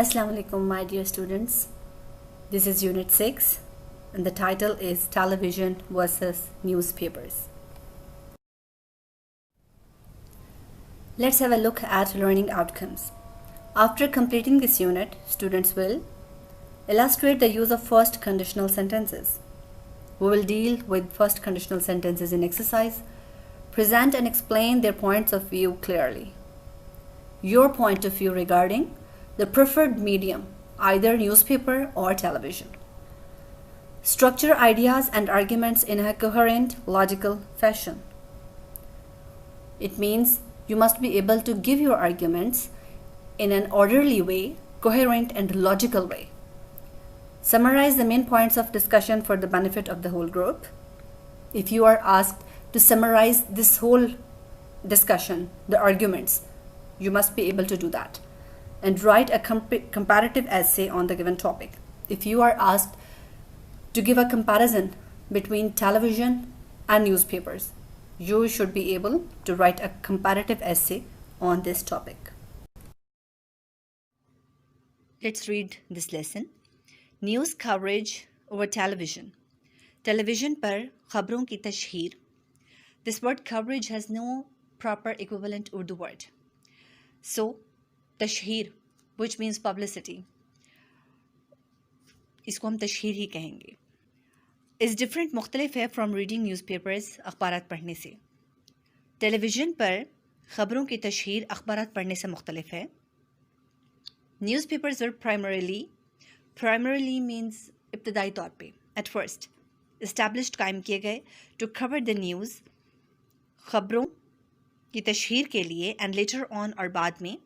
Assalamu alaikum, my dear students. This is Unit 6 and the title is Television versus Newspapers. Let's have a look at learning outcomes. After completing this unit, students will illustrate the use of first conditional sentences. We will deal with first conditional sentences in exercise, present and explain their points of view clearly. Your point of view regarding the preferred medium, either newspaper or television. Structure ideas and arguments in a coherent, logical fashion. It means you must be able to give your arguments in an orderly way, coherent and logical way. Summarize the main points of discussion for the benefit of the whole group. If you are asked to summarize this whole discussion, the arguments, you must be able to do that. And write a comparative essay on the given topic. If you are asked to give a comparison between television and newspapers, you should be able to write a comparative essay on this topic. Let's read this lesson. News coverage over television. Television पर खबरों की तशहीर. This word coverage has no proper equivalent Urdu word. So, तशहीर, which means publicity, इसको हम तशहीर ही कहेंगे, is different, मुख्तलिफ है from reading newspapers, अखबारात पढ़ने से. टेलीविज़न पर ख़बरों की तशहीर अखबारात पढ़ने से मुख्तलिफ है. Newspapers were primarily means इब्तदाई तौर पे, at first, established कायम किए गए to cover the news, ख़बरों की तशहीर के लिए, and later on और बाद में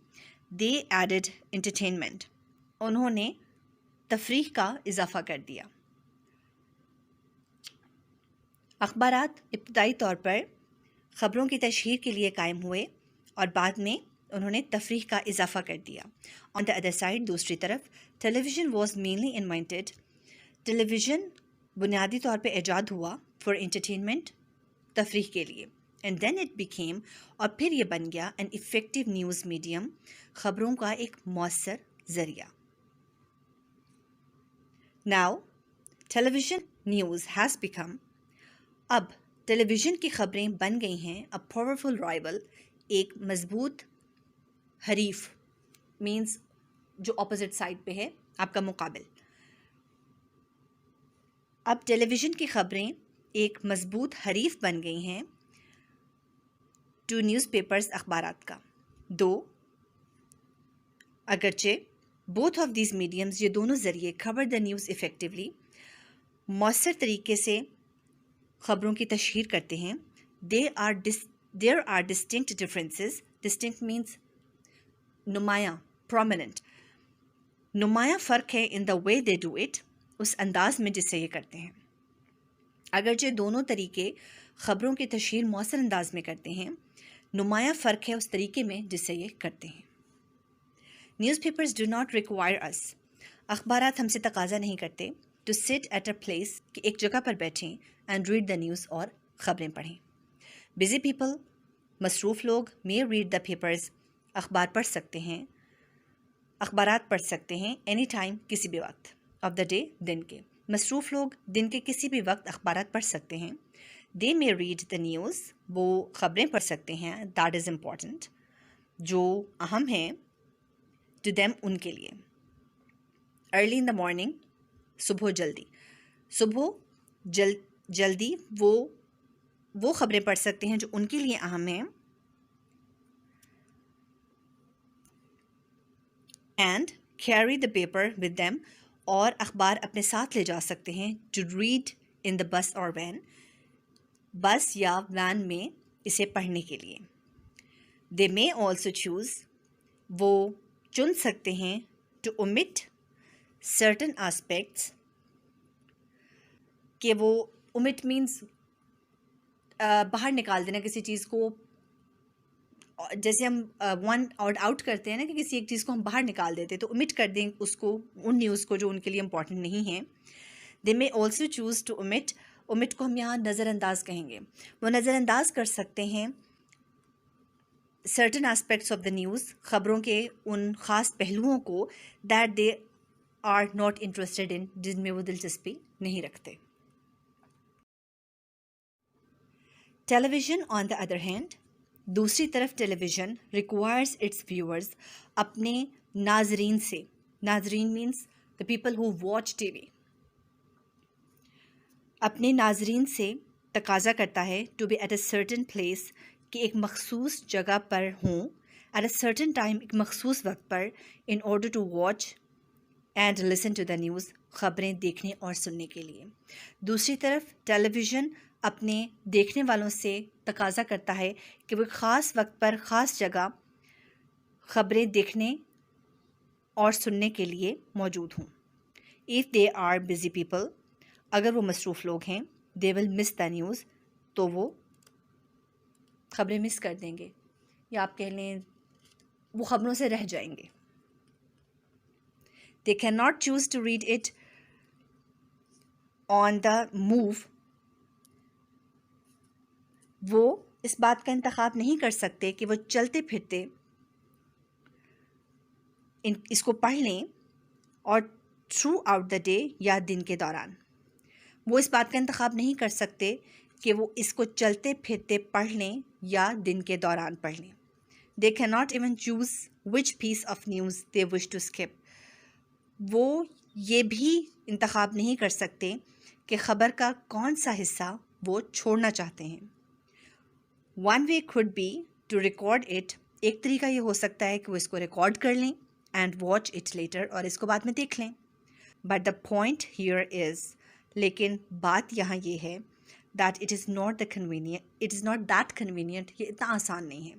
They added entertainment. उन्होंने तफरीह का इजाफा कर दिया. अखबारात इब्तदाई तौर पर ख़बरों की तशहीर के लिए कायम हुए और बाद में उन्होंने तफरीह का इजाफा कर दिया. On the other side, दूसरी तरफ, television was mainly invented. Television बुनियादी तौर पर ईजाद हुआ for entertainment, तफरीह के लिए. And then it became, और फिर ये बन गया, an effective news medium, खबरों का एक मौसर ज़रिया. Now, television news has become, अब टेलीविज़न की खबरें बन गई हैं a powerful rival, एक मजबूत हरीफ, means जो opposite side पे है, आपका मुकाबिल. अब टेलीविज़न की खबरें एक मजबूत हरीफ बन गई हैं टू न्यूज़पेपर्स, अखबारात का. दो अगरचे बोथ ऑफ दीज मीडियम्स, ये दोनों ज़रिए खबर द न्यूज़ इफ़ेक्टिवली, मौसर तरीके से ख़बरों की तशहीर करते हैं. There are distinct differences. Distinct means नुमायाँ, प्रोमिनेंट. नुमायाँ फ़र्क है in the way they do it, उस अंदाज में जिससे ये करते हैं. अगरचे दोनों तरीके ख़बरों की तशहीर मौसर अंदाज में करते हैं, नुमायाँ फ़र्क है उस तरीके में जिससे ये करते हैं. Newspapers do not require us, अखबारात हमसे तकाजा नहीं करते, to sit at a place, कि एक जगह पर बैठें, एंड रीड द न्यूज़, और ख़बरें पढ़ें. बिजी पीपल, मसरूफ़ लोग, मे रीड द पेपर्स, अखबार पढ़ सकते हैं, अखबारात पढ़ सकते हैं, एनी टाइम, किसी भी वक्त, ऑफ द डे, दिन के. मसरूफ़ लोग दिन के किसी भी वक्त अखबारात पढ़ सकते हैं. दे मे रीड द न्यूज़, वो ख़बरें पढ़ सकते हैं, दैट इज़ इम्पॉर्टेंट, जो अहम है, टू देम, उनके लिए. अर्ली इन द मॉर्निंग, सुबह जल्दी. सुबह जल्दी वो ख़बरें पढ़ सकते हैं जो उनके लिए अहम हैं. And carry the paper with them, और अखबार अपने साथ ले जा सकते हैं, to read in the bus और वैन, बस या वैन में इसे पढ़ने के लिए. दे मे ऑल्सो चूज़, वो चुन सकते हैं, टू ओमिट सर्टन आस्पेक्ट्स, कि वो ओमिट मीन्स बाहर निकाल देना किसी चीज़ को. जैसे हम वन और आउट करते हैं ना, कि किसी एक चीज़ को हम बाहर निकाल देते हैं, तो ओमिट कर दें उसको, उन न्यूज़ को जो उनके लिए इम्पॉर्टेंट नहीं है. They may also choose to omit, omit को हम यहाँ नज़रअंदाज कहेंगे, वो नज़रअंदाज कर सकते हैं certain aspects of the news, खबरों के उन ख़ास पहलुओं को that they are not interested in, जिनमें वो दिलचस्पी नहीं रखते. Television on the other hand, दूसरी तरफ टेलीविज़न requires its viewers, अपने नाजरीन से, नाजरीन means the people who watch TV, अपने नाजरीन से तकाजा करता है to be at a certain place, कि एक मखसूस जगह पर हों, at a certain time, एक मखसूस वक्त पर, in order to watch and listen to the news, ख़बरें देखने और सुनने के लिए. दूसरी तरफ टेलीविज़न अपने देखने वालों से तकाजा करता है कि वो ख़ास वक्त पर ख़ास जगह ख़बरें देखने और सुनने के लिए मौजूद हों. If they are busy people, अगर वो मसरूफ़ लोग हैं, they will miss the news, तो वो ख़बरें मिस कर देंगे, या आप कह लें वो ख़बरों से रह जाएंगे. They cannot choose to read it on the move, वो इस बात का इंतखाब नहीं कर सकते कि वो चलते फिरते इसको पढ़ लें और थ्रू आउट द डे, या दिन के दौरान. वो इस बात का इंतखाब नहीं कर सकते कि वो इसको चलते फिरते पढ़ लें या दिन के दौरान पढ़ लें. They cannot even choose which piece of news they wish to skip. वो ये भी इंतखाब नहीं कर सकते कि ख़बर का कौन सा हिस्सा वो छोड़ना चाहते हैं. One way could be to record it. एक तरीका ये हो सकता है कि वो इसको रिकॉर्ड कर लें and watch it later, और इसको बाद में देख लें. But the point here is, लेकिन बात यहाँ ये है that it is not that convenient, ये इतना आसान नहीं है.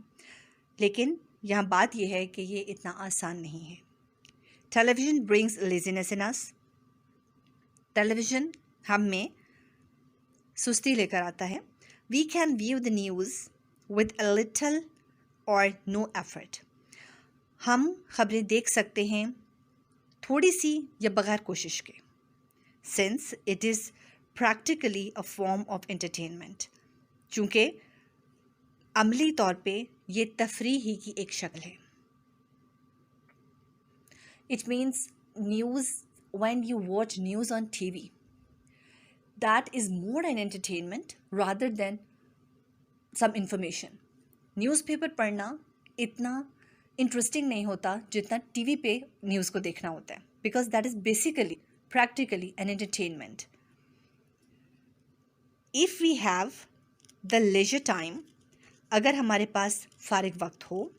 लेकिन यहाँ बात ये है कि ये इतना आसान नहीं है. Television brings laziness in us. Television हम में सुस्ती लेकर आता है. We can view the news with a little or no effort. हम ख़बरें देख सकते हैं थोड़ी सी या बग़ैर कोशिश के. Since it is practically a form of entertainment. चूँकि अमली तौर पे ये तफरीह ही की एक शक्ल है. It means news, when you watch news on TV, that is more an entertainment rather than some information. Newspaper पढ़ना इतना इंटरेस्टिंग नहीं होता जितना टीवी पे न्यूज़ को देखना होता है, because that is basically, practically an entertainment. If we have the leisure time, अगर हमारे पास फारिग वक्त हो,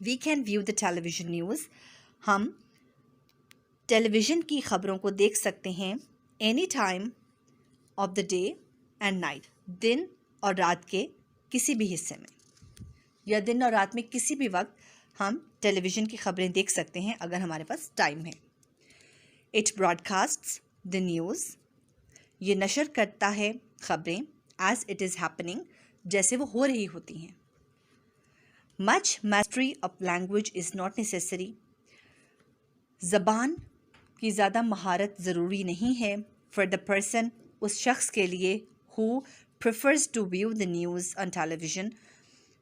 we can view the television news, हम टेलीविज़न की ख़बरों को देख सकते हैं any time of the day and night, दिन और रात के किसी भी हिस्से में, या दिन और रात में किसी भी वक्त हम टेलीविज़न की ख़बरें देख सकते हैं अगर हमारे पास टाइम है. इट ब्रॉडकास्ट्स द न्यूज़, ये नशर करता है ख़बरें एज इट इज़ हैपनिंग, जैसे वो हो रही होती हैं. Much mastery of language is not necessary, ज़बान की ज़्यादा महारत ज़रूरी नहीं है फॉर द पर्सन, उस शख्स के लिए who prefers to view the news on television,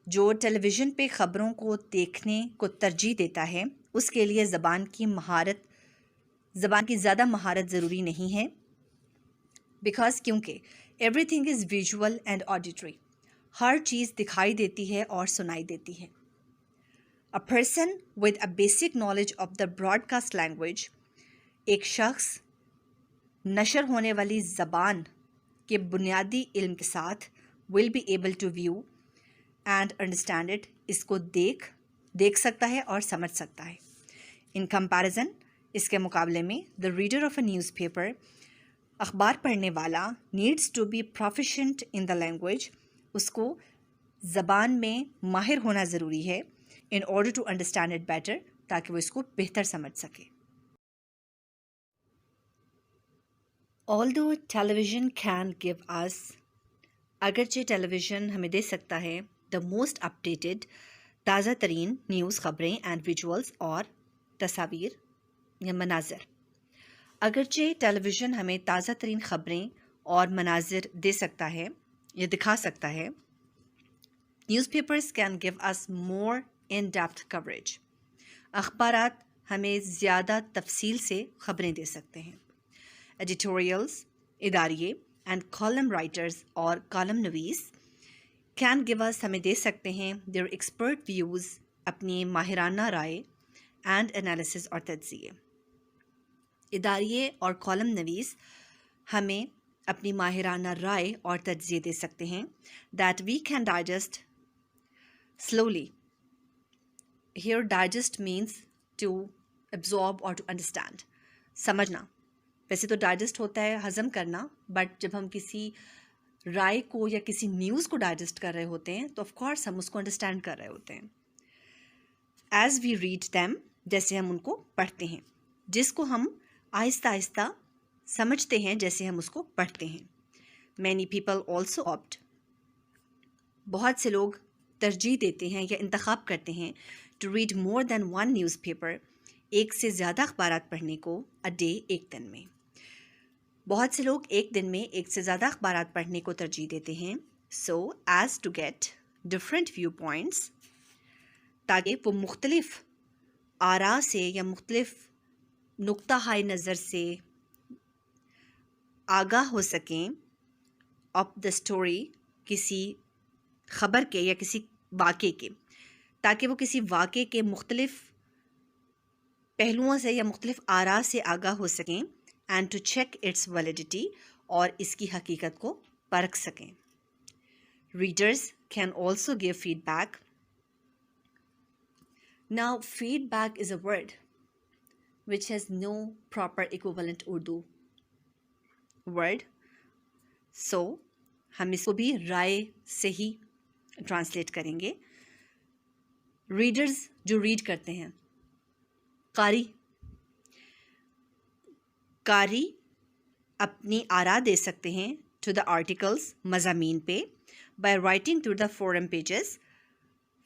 जो टेलीविज़न पे ख़बरों को देखने को तरजीह देता है, उसके लिए ज़बान की ज़्यादा महारत ज़रूरी नहीं है. बिकॉज क्योंकि everything is visual and auditory, हर चीज़ दिखाई देती है और सुनाई देती है. A person with a basic knowledge of the broadcast language, एक शख्स नशर होने वाली ज़बान के बुनियादी इल्म के साथ will be able to view and understand it, इसको देख सकता है और समझ सकता है. In comparison, इसके मुकाबले में the reader of a newspaper, अखबार पढ़ने वाला, needs to be proficient in the language, उसको ज़बान में माहिर होना ज़रूरी है in order to understand it better, ताकि वो इसको बेहतर समझ सके. Although television can give us, अगरचे टेलीविज़न हमें दे सकता है the most updated, ताज़ा तरीन न्यूज़, ख़बरें एंड विजुअल्स और तस्वीर या मनाज़र. अगरचे टेलीविज़न हमें ताज़ा तरीन ख़बरें और मनाज़र दे सकता है या दिखा सकता है, Newspapers can give us more in-depth coverage. अखबारात हमें ज़्यादा तफसील से खबरें दे सकते हैं. Editorials, इदारिये and column writers और column नवीस can give us हमें दे सकते हैं their expert views, अपनी माहिराना राय and analysis और तज्ज़िये. इदारिये और कॉलम नवीस हमें अपनी माहिराना राय और तज्ज़िये दे सकते हैं that we can digest slowly. Here digest means to absorb or to understand. समझना. वैसे तो डाइजेस्ट होता है हज़म करना, बट जब हम किसी राय को या किसी न्यूज़ को डाइजेस्ट कर रहे होते हैं तो ऑफ कोर्स हम उसको अंडरस्टैंड कर रहे होते हैं. एज वी रीड दैम, जैसे हम उनको पढ़ते हैं, जिसको हम आहिस्ता आहिस्ता समझते हैं जैसे हम उसको पढ़ते हैं. मैनी पीपल ऑल्सो ऑप्ट, बहुत से लोग तरजीह देते हैं या इंतखाब करते हैं to read more than one newspaper, एक से ज़्यादा अखबारात पढ़ने को, अ डे, एक दिन में. बहुत से लोग एक दिन में एक से ज़्यादा अखबारात पढ़ने को तरजीह देते हैं. So as to get different viewpoints, ताकि वो मुख्तलिफ आरा से या मुख्तलिफ नुक्ता हाई नज़र से आगाह हो सकें ऑफ द स्टोरी, किसी ख़बर के या किसी वाक़े के, ताकि वो किसी वाक़े के मुख्तलिफ पहलुओं से या मुख्तलिफ आरा से आगाह हो सकें. And to check its validity, और इसकी हकीकत को परख सकें. Readers can also give feedback. Now feedback is a word which has no proper equivalent Urdu word. So, हम इसको भी राय से ही ट्रांसलेट करेंगे. रीडर्स जो रीड करते हैं, कारी अपनी आरा दे सकते हैं टू द आर्टिकल्स, मज़ामीन पे, by writing to the forum pages,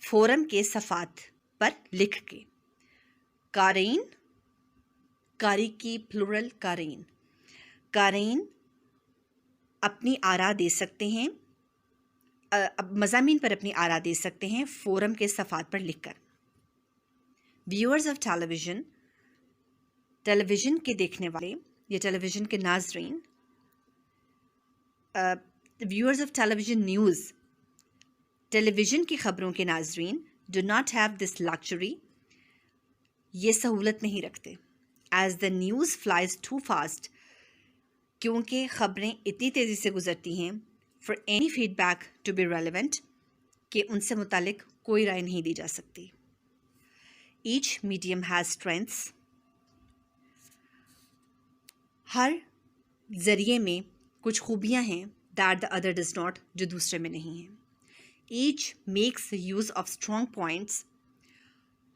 forum के सफ़ात पर लिख के. कारी की प्लूरल कारीन अपनी आरा दे सकते हैं, मज़ामीन पर अपनी आरा दे सकते हैं फोरम के सफ़ात पर लिखकर. व्यूअर्स ऑफ टेलीविज़न, टेलीविज़न के देखने वाले या टेलीविज़न के नाज़रीन. Viewers of television news, television की ख़बरों के नाज़रीन do not have this luxury, ये सहूलत नहीं रखते. As the news flies too fast, क्योंकि ख़बरें इतनी तेज़ी से गुज़रती हैं, for any feedback to be relevant, कि उनसे मुतालिक कोई राय नहीं दी जा सकती. Each medium has strengths. हर ज़रिए में कुछ खूबियाँ हैं that the other does not, जो दूसरे में नहीं हैं. Each makes use of strong points.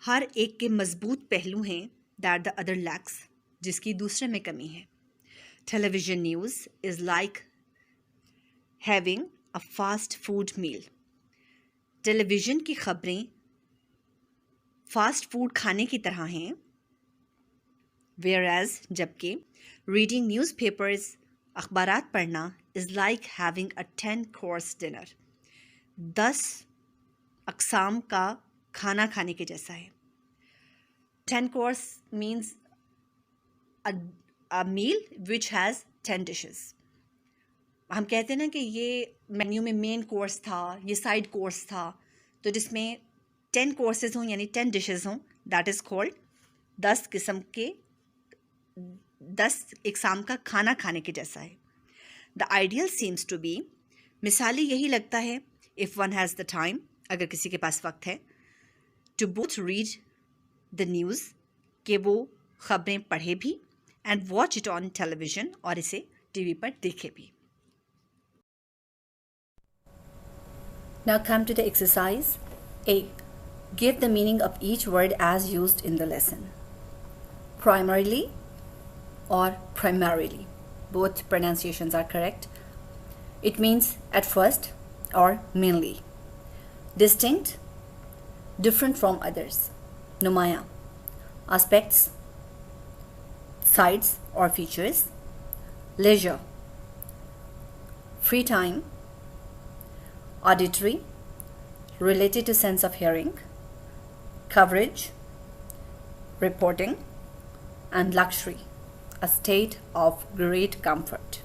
हर एक के मज़बूत पहलू हैं that the other lacks, जिसकी दूसरे में कमी है. Television news is like having a fast food meal. Television की ख़बरें फास्ट फूड खाने की तरह हैं. whereas, जबकि reading newspapers, अखबारात पढ़ना, is like having a 10-course dinner. 10 अक़साम का खाना खाने के जैसा है. 10 course means a meal which has 10 dishes. हम कहते हैं ना कि ये मेन्यू में मेन कोर्स था, ये साइड कोर्स था, तो जिसमें 10 कोर्सेज हों यानी 10 डिशेस हों, दैट इज़ कॉल्ड 10 किस्म के 10 इक़साम का खाना खाने के जैसा है. The ideal seems to be, मिसाली यही लगता है, if one has the time, अगर किसी के पास वक्त है, to both read the news, कि वो ख़बरें पढ़े भी, and watch it on television, और इसे टीवी पर देखे भी. Now come to the exercise. A. Give the meaning of each word as used in the lesson. Primarily or primarily. Both pronunciations are correct. It means at first or mainly. Distinct, different from others. Numaya, aspects, sides or features. Leisure, free time. Auditory, related to sense of hearing, coverage, reporting, and luxury, a state of great comfort.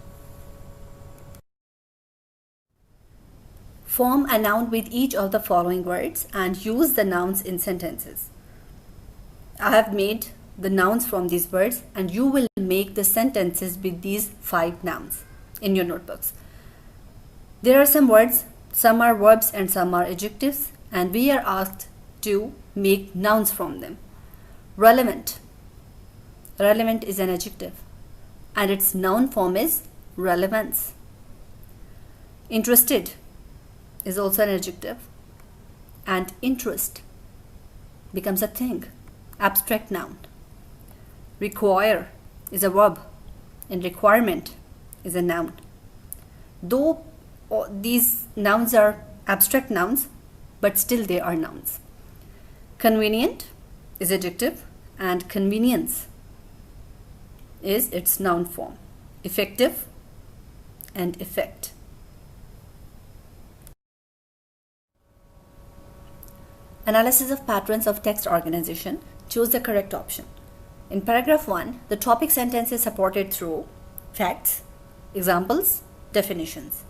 Form a noun with each of the following words and use the nouns in sentences. I have made the nouns from these words and you will make the sentences with these 5 nouns in your notebooks. There are some words, some are verbs and some are adjectives, and we are asked to make nouns from them. Relevant. Relevant is an adjective and its noun form is relevance. Interested is also an adjective and interest becomes a thing, abstract noun. Require is a verb and requirement is a noun. Though these nouns are abstract nouns, but still they are nouns. Convenient is adjective and convenience is its noun form. Effective and effect. Analysis of patterns of text organization. Choose the correct option. In paragraph 1, the topic sentence is supported through facts, examples, definitions.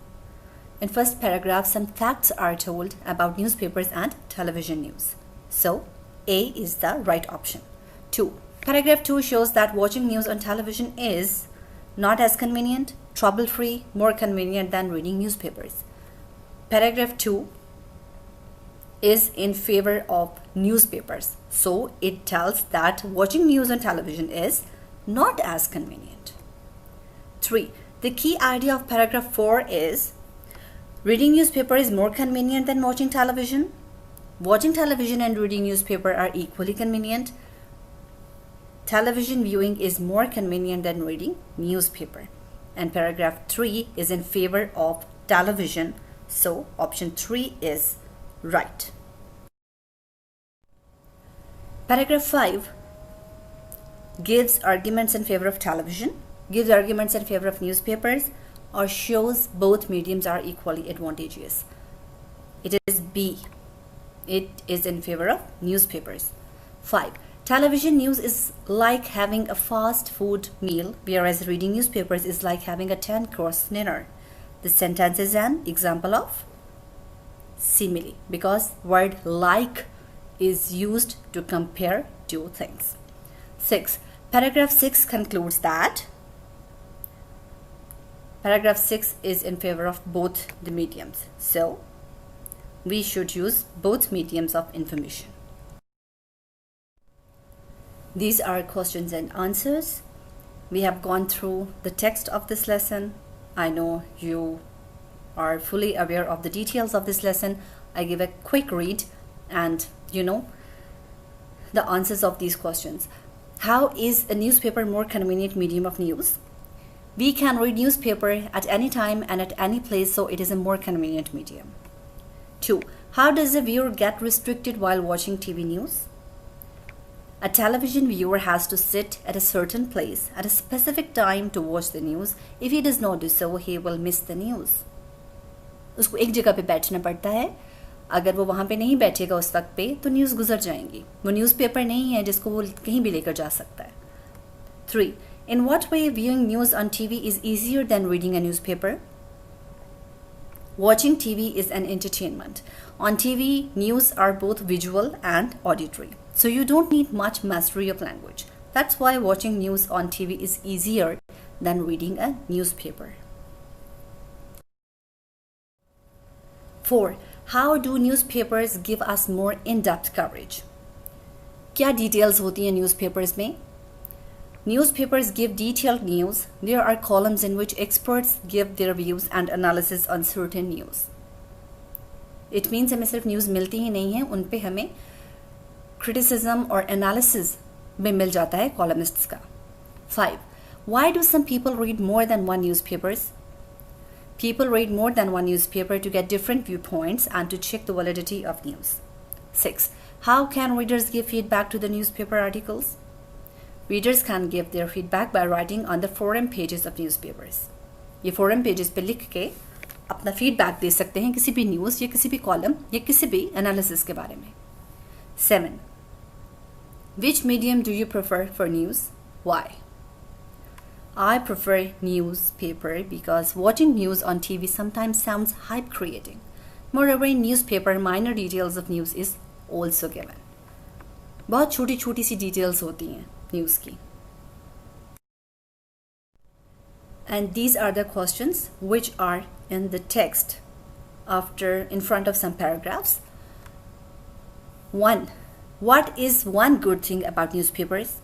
In first paragraph, some facts are told about newspapers and television news. So, A is the right option. 2. Paragraph 2 shows that watching news on television is not as convenient, trouble-free, more convenient than reading newspapers. Paragraph 2 is in favor of newspapers. So, it tells that watching news on television is not as convenient. 3. The key idea of paragraph 4 is reading newspaper is more convenient than watching television. Watching television and reading newspaper are equally convenient. Television viewing is more convenient than reading newspaper. And paragraph 3 is in favor of television. So option 3 is right. Paragraph 5 gives arguments in favor of television, gives arguments in favor of newspapers, or shows both mediums are equally advantageous. It is B. It is in favor of newspapers. 5. Television news is like having a fast food meal, whereas reading newspapers is like having a 10-course dinner. This sentence is an example of simile because word like is used to compare two things. 6. Paragraph 6 concludes that paragraph 6 is in favor of both the mediums. So, we should use both mediums of information. These are questions and answers. We have gone through the text of this lesson. I know you are fully aware of the details of this lesson. I give a quick read and you know the answers of these questions. How is a newspaper more convenient medium of news? We can read newspaper at any time and at any place, so it is a more convenient medium. 2. How does a viewer get restricted while watching TV news? A television viewer has to sit at a certain place at a specific time to watch the news. If he does not do so, he will miss the news. उसको एक जगह पे बैठना पड़ता है. अगर वो वहाँ पे नहीं बैठेगा उस वक्त पे तो न्यूज़ गुजर जाएंगी. वो न्यूज़पेपर नहीं है जिसको वो कहीं भी लेकर जा सकता है. 3. In what way viewing news on TV is easier than reading a newspaper? Watching TV is an entertainment. On TV, news are both visual and auditory. So you don't need much mastery of language. That's why watching news on TV is easier than reading a newspaper. 4. How do newspapers give us more in-depth coverage? क्या details होती हैं newspapers में? Newspapers give detailed news. There are columns in which experts give their views and analysis on certain news. It means हमें सिर्फ news मिलती ही नहीं है, उन पे हमें criticism और analysis भी मिल जाता है columnists का. 5. Why do some people read more than one newspapers? People read more than one newspaper to get different viewpoints and to check the validity of news. 6. How can readers give feedback to the newspaper articles? Readers can give their feedback by writing on the forum pages of newspapers. ये forum pages पे लिख के अपना feedback दे सकते हैं किसी भी news या किसी भी कॉलम या किसी भी एनालिसिस के बारे में. 7. Which medium do you prefer for news? Why? I prefer newspaper because watching news on TV sometimes sounds hype creating. Moreover, in newspaper, minor details of news is also given. बहुत छोटी छोटी सी details होती हैं news की. And these are the questions which are in the text in front of some paragraphs. 1. What is one good thing about newspapers?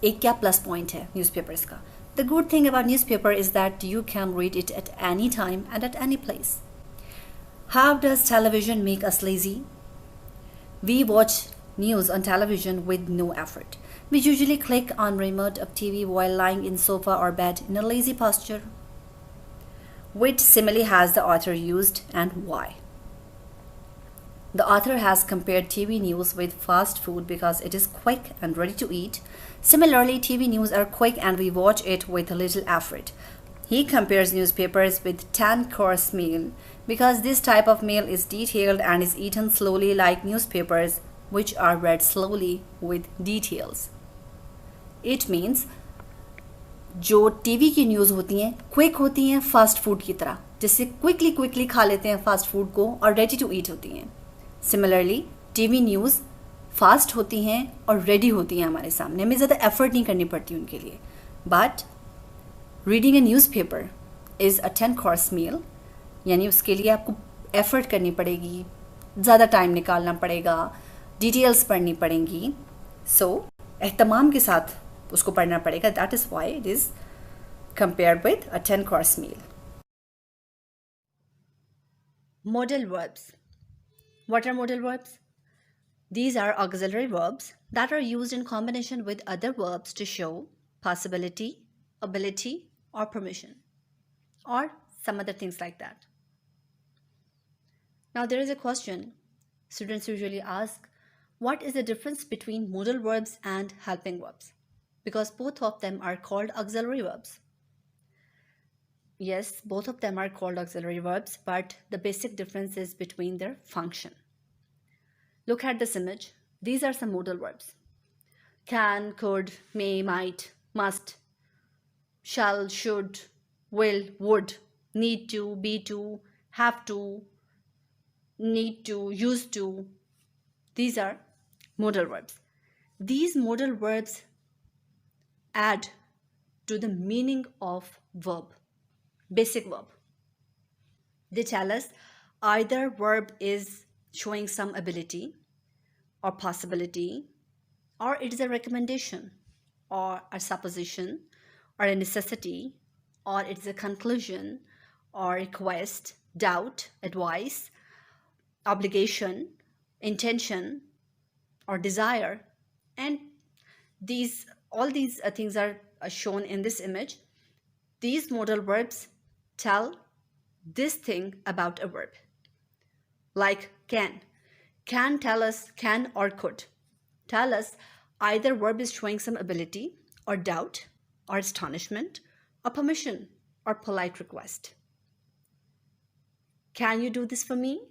एक क्या plus point है newspapers का? The good thing about newspaper is that you can read it at any time and at any place. How does television make us lazy? We watch news on television with no effort. We usually click on remote of TV while lying in sofa or bed in a lazy posture. Which simile has the author used and why? The author has compared TV news with fast food because it is quick and ready to eat. Similarly, TV news are quick and we watch it with little effort. He compares newspapers with 10-course meal because this type of meal is detailed and is eaten slowly like newspapers, which are read slowly with details. It means जो TV की news होती हैं quick होती हैं fast food की तरह, जिससे quickly खा लेते हैं फास्ट फूड को और रेडी टू ईट होती हैं. सिमिलरली टीवी न्यूज़ फास्ट होती हैं और रेडी होती हैं हमारे सामने, हमें ज़्यादा एफर्ट नहीं करनी पड़ती उनके लिए. But reading A newspaper is a 10-course मील, यानी उसके लिए आपको एफर्ट करनी पड़ेगी, ज़्यादा टाइम निकालना पड़ेगा, डिटेल्स पढ़नी पड़ेंगी. सो एहतमाम के साथ उसको पढ़ना पड़ेगा. That is why it is compared with a 10-course meal. Modal verbs. What are modal verbs? These are auxiliary verbs that are used in combination with other verbs to show possibility, ability, or permission, or some other things like that. Now there is a question students usually ask, what is the difference between modal verbs and helping verbs? Because both of them are called auxiliary verbs. Yes, both of them are called auxiliary verbs, but the basic difference is between their function. Look at this image. These are some modal verbs. Can, could, may, might, must, shall, should, will, would, need to, be to, have to, need to, used to. These are modal verbs. These modal verbs add to the meaning of verb, basic verb. They tell us either verb is showing some ability or possibility, or it is a recommendation or a supposition or a necessity, or it is a conclusion or request, doubt, advice, obligation, intention, or desire. And all these things are shown in this image. These modal verbs tell this thing about a verb. Like can tell us can or could. Tell us either verb is showing some ability or doubt or astonishment or permission or polite request. Can you do this for me?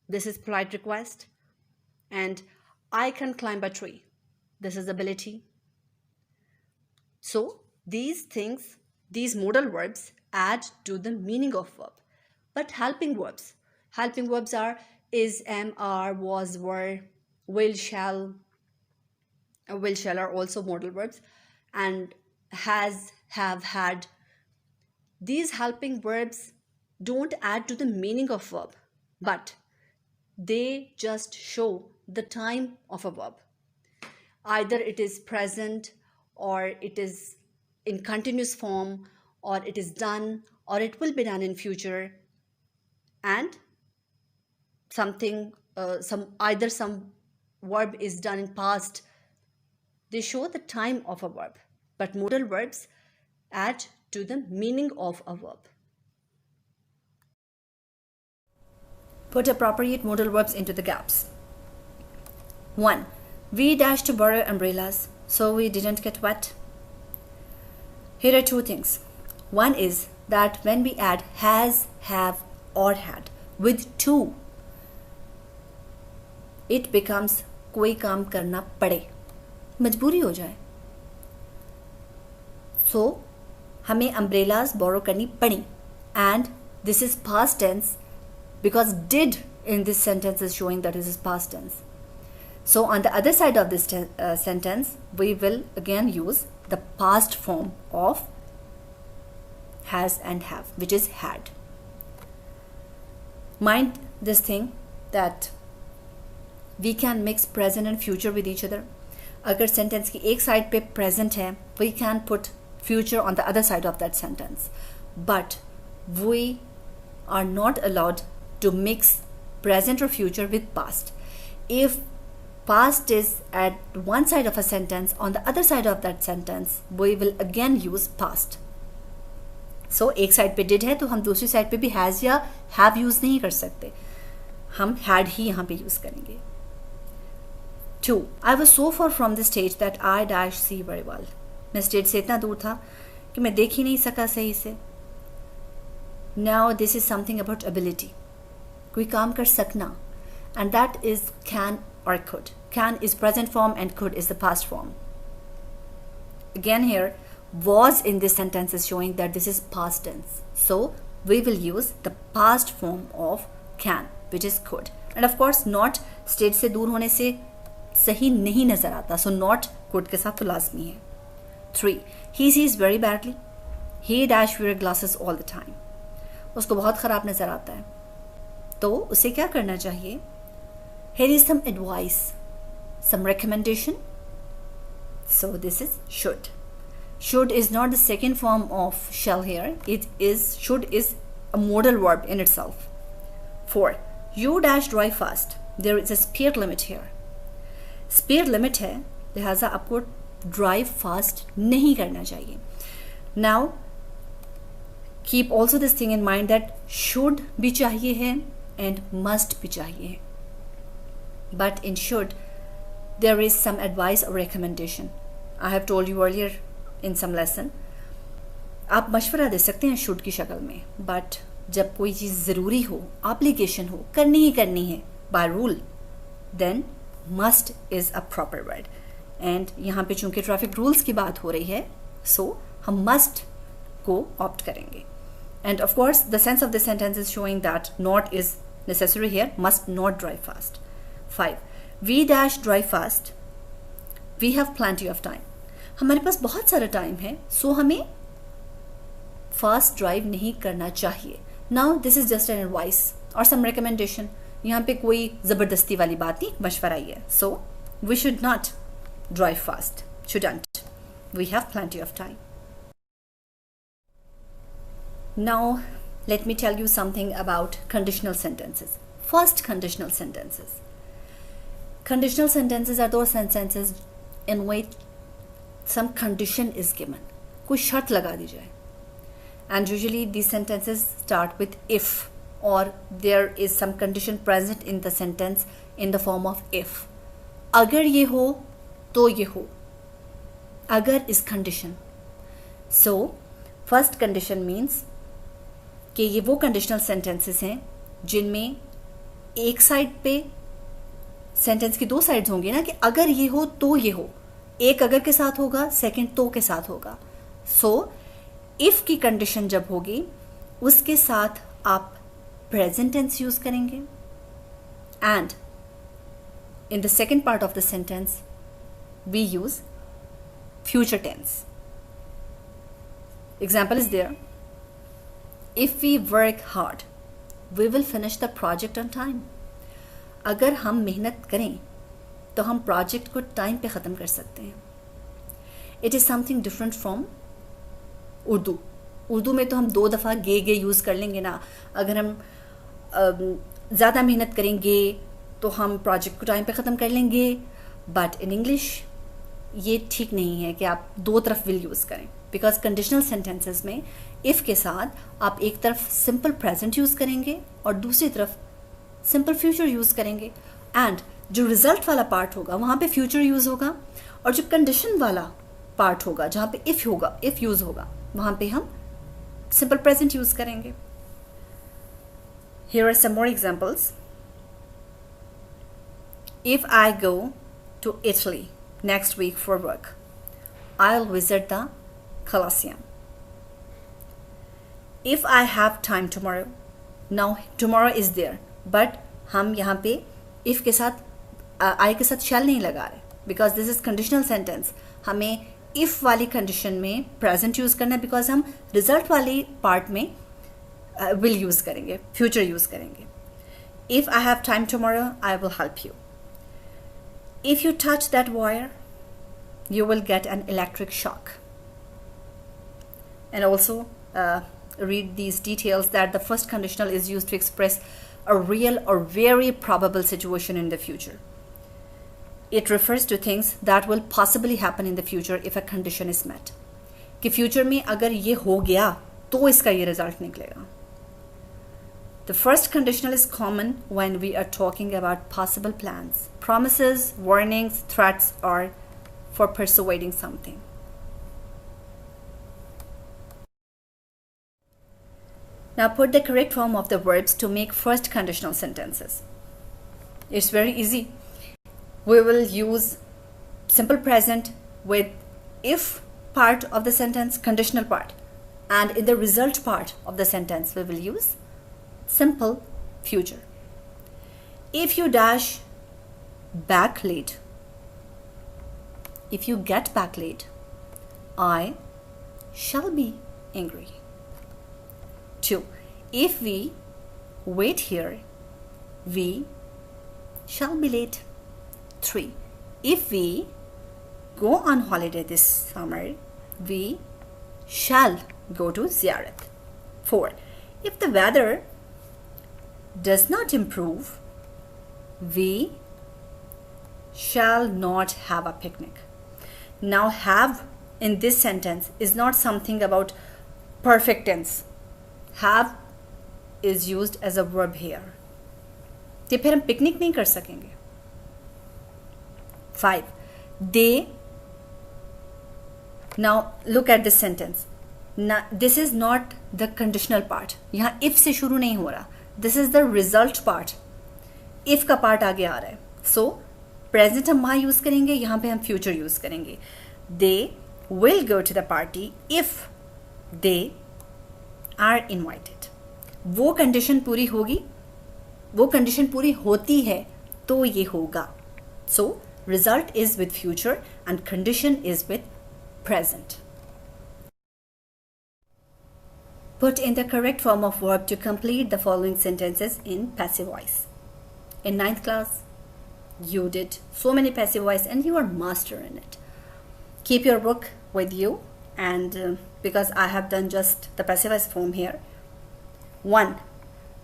This is polite request. And I can climb a tree. This is ability. So these things, these modal verbs add to the meaning of verb. But helping verbs are is, am, are, was, were, will, shall are also modal verbs, and has, have, had. These helping verbs don't add to the meaning of verb, but they just show the time of a verb. Either it is present, or it is in continuous form, or it is done, or it will be done in future, and some verb is done in past. They show the time of a verb, but modal verbs add to the meaning of a verb. Put appropriate modal verbs into the gaps. 1. We dashed to borrow umbrellas, so we didn't get wet. Here are two things. One is that when we add has, have or had with to, it becomes कोई काम करना पड़े, मजबूरी हो जाए. So हमें umbrellas borrow करनी पड़ी, and this is past tense because did in this sentence is showing that this is past tense. So on the other side of this sentence, we will again use the past form of has and have, which is had. Mind this thing that we can mix present and future with each other. अगर sentence की एक side पे present है, we can put future on the other side of that sentence. But we are not allowed to mix present or future with past. If past is at one side of a sentence, on the other side of that sentence, we will again use past. So एक side पे did है तो हम दूसरी side पे भी has या have use नहीं कर सकते, हम had ही यहाँ पे use करेंगे. 2. I was so far from the stage that I dash see very well. मैं stage से इतना दूर था कि मैं देख ही नहीं सका सही से. Now this is something about ability. कोई काम कर सकना, and that is can or could. Can is present form and could is the past form. Again here, was in this sentence is showing that this is past tense. So we will use the past form of can, which is could. And of course not stage से दूर होने से सही नहीं नजर आता. So not could के साथ तो लाजमी है. 3. He sees very badly. He dash wear glasses all the time. उसको बहुत ख़राब नज़र आता है, तो उसे क्या करना चाहिए? Here is some advice, some recommendation. So this is should. Should is not the second form of shall here. It is should is a modal verb in itself. 4. You dash drive fast. There is a speed limit here. Speed limit है, लिहाजा आपको drive fast नहीं करना चाहिए. Now keep also this thing in mind that should भी चाहिए है and must भी चाहिए है. But in should there is some advice or recommendation. I have told you earlier in some lesson. आप मशवरा दे सकते हैं should की शक्ल में, but जब कोई चीज़ ज़रूरी हो, obligation हो, करनी ही करनी है by rule, then must is a proper word. And यहाँ पे चूँकि ट्रैफिक रूल्स की बात हो रही है, so हम must को opt करेंगे. And of course the sense of the sentence is showing that not is necessary here, must not drive fast. 5. We dash drive fast. We have plenty of time. हमारे पास बहुत सारा time है, so हमें fast drive नहीं करना चाहिए. Now this is just an advice or some recommendation. यहाँ पे कोई ज़बरदस्ती वाली बात नहीं, मशवरा ही है. So we should not drive fast. Shouldn't. We have plenty of time. Now let me tell you something about conditional sentences. First, conditional sentences. Conditional sentences are those sentences in which some condition is given. कोई शर्त लगा दी जाए. And usually these sentences start with if, or there is some condition present in the sentence in the form of if. अगर ये हो तो ये हो. अगर is condition. So first condition means कि ये वो कंडीशनल सेंटेंसेस हैं जिनमें एक साइड पे सेंटेंस की दो साइड्स होंगी ना, कि अगर ये हो तो ये हो. एक अगर के साथ होगा, सेकंड तो के साथ होगा. सो इफ की कंडीशन जब होगी उसके साथ आप प्रेजेंट टेंस यूज करेंगे, and in the second part of the sentence we use future tense. Example is there. If we work hard, we will finish the project on time. अगर हम मेहनत करें तो हम प्रोजेक्ट को टाइम पे ख़त्म कर सकते हैं. It is something different from Urdu. Urdu में तो हम 2 दफ़ा गे यूज़ कर लेंगे ना. अगर हम ज़्यादा मेहनत करेंगे तो हम प्रोजेक्ट को टाइम पे ख़त्म कर लेंगे. बट इन इंग्लिश ये ठीक नहीं है कि आप 2 तरफ विल यूज़ करें, बिकॉज कंडीशनल सेंटेंसेस में इफ़ के साथ आप एक तरफ सिंपल प्रेजेंट यूज़ करेंगे और दूसरी तरफ सिंपल फ्यूचर यूज़ करेंगे. एंड जो रिजल्ट वाला पार्ट होगा वहाँ पे फ्यूचर यूज़ होगा, और जो कंडीशन वाला पार्ट होगा जहाँ पे इफ़ यूज़ होगा वहाँ पे हम सिंपल प्रेजेंट यूज करेंगे. Here are some more examples. If I go to Italy next week for work, I'll visit the Colosseum. If I have time tomorrow, now tomorrow is there, but हम यहाँ पे if के साथ I के साथ shall नहीं लगा रहे, because this is conditional sentence. हमें if वाली condition में present use करना है, because हम result वाली part में will use करेंगे, future use करेंगे. If I have time tomorrow, I will help you. If you touch that wire, you will get an electric shock. And also read these details that the first conditional is used to express a real or very probable situation in the future. It refers to things that will possibly happen in the future if a condition is met. कि future में अगर ये हो गया तो इसका ये result निकलेगा. The first conditional is common when we are talking about possible plans, promises, warnings, threats, or for persuading something. Now put the correct form of the verbs to make first conditional sentences. It's very easy. We will use simple present with if part of the sentence, conditional part, and in the result part of the sentence we will use simple future. If you dash back late, if you get back late, I shall be angry. 2. If we wait here, we shall be late. 3. If we go on holiday this summer, we shall go to Ziyarat. 4. If the weather does not improve, we shall not have a picnic. Now have in this sentence is not something about perfect tense. Have is used as a verb here. तो फिर हम picnic नहीं कर सकेंगे. 5. They, now look at this sentence. Now, this is not the conditional part. यहाँ if से शुरू नहीं हो रहा. This is the result part. If का part आगे आ रहा है. So present हम वहाँ यूज करेंगे, यहाँ पे हम future यूज करेंगे. They will go to the party if they are invited. वो कंडीशन पूरी होगी, वो कंडीशन पूरी होती है तो ये होगा. So result is with future and condition is with present. Put in the correct form of verb to complete the following sentences in passive voice. In 9th class, you did so many passive voice and you are master in it. Keep your book with you, and because I have done just the passive voice form here. 1.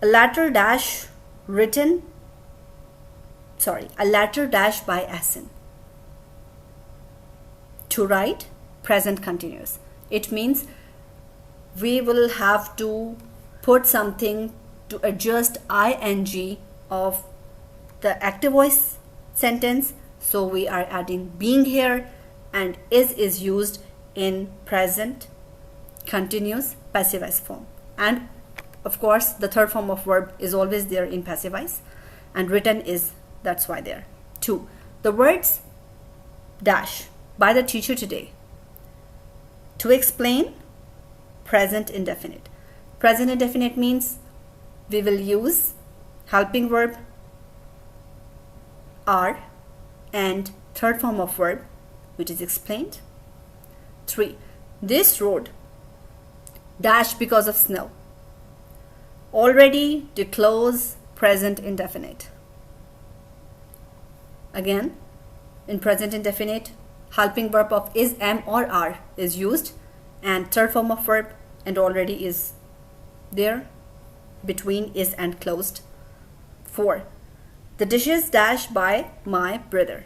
A letter dash by Asin. To write, present continuous. It means we will have to put something to adjust ing of the active voice sentence. So we are adding being here, and is used in present continuous passive voice form. And of course the third form of verb is always there in passive voice, and written is, that's why there. 2. The words dash by the teacher today. To explain, present indefinite. Present indefinite means we will use helping verb are and third form of verb, which is explained. 3. This road dash because of snow. Already to close, present indefinite. Again, in present indefinite, helping verb of is, am, or are is used, and third form of verb and already is there between is and closed. 4. The dishes dash by my brother.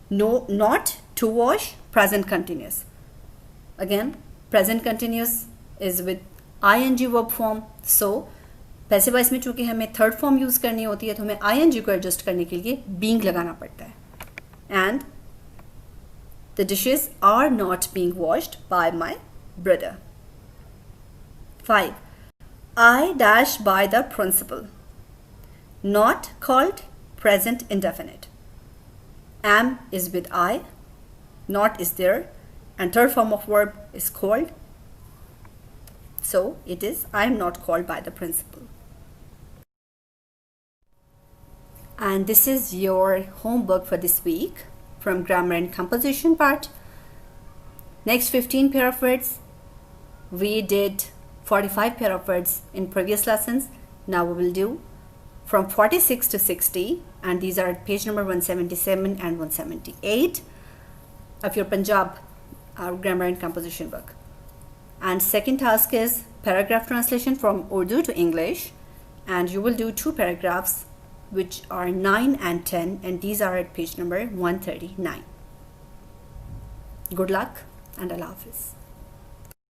No, not to wash, present continuous. Again, present continuous is with ing verb form. So passive voice में चूंकि हमें third form use करनी होती है तो हमें ing को adjust करने के लिए being लगाना पड़ता है. And the dishes are not being washed by my brother. 5. I dash by the principal. Not called present indefinite. Am is with I, not is there, and third form of verb is called. So it is I am not called by the principal. And this is your homework for this week from grammar and composition part. Next 15 pair of words. We did 45 pair of words in previous lessons. Now we will do from 46 to 60, and these are at page number 177 and 178 of your Punjab grammar and composition book. And second task is paragraph translation from Urdu to English, and you will do 2 paragraphs which are 9 and 10, and these are at page number 139. Good luck and Allah Hafiz.